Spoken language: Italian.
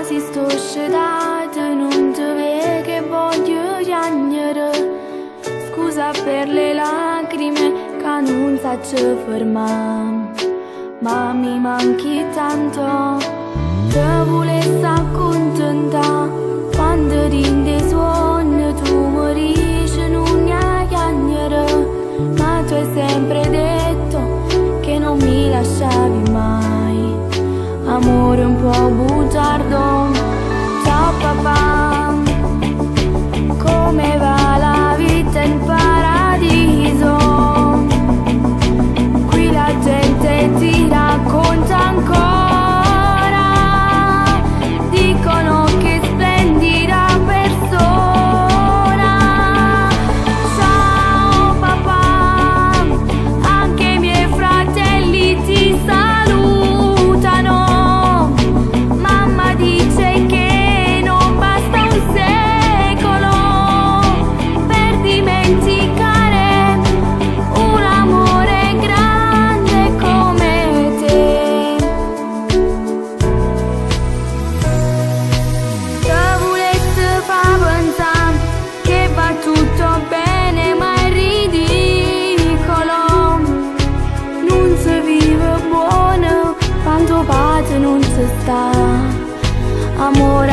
quasi sto scedato, non ti vedo che voglio piangere. Scusa per le lacrime che non saggio fermare, ma mi manchi tanto. Te volessi accontentare quando rinde suono, tu morisci non ne chiagnere. Ma tu hai sempre detto che non mi lasciavi mai, amore un po' bugiardo. Ciao papà, come va la vita in paradiso? Qui la gente ti racconta ancora, dicono che splendida persona. Ciao papà, anche i miei fratelli ti salutano. Mamma dice che non basta un secolo per dimenticare un amore grande come te. Te volessi far pensare che va tutto bene, ma è ridicolo. Non si vive buono quando pace non si sta. Amore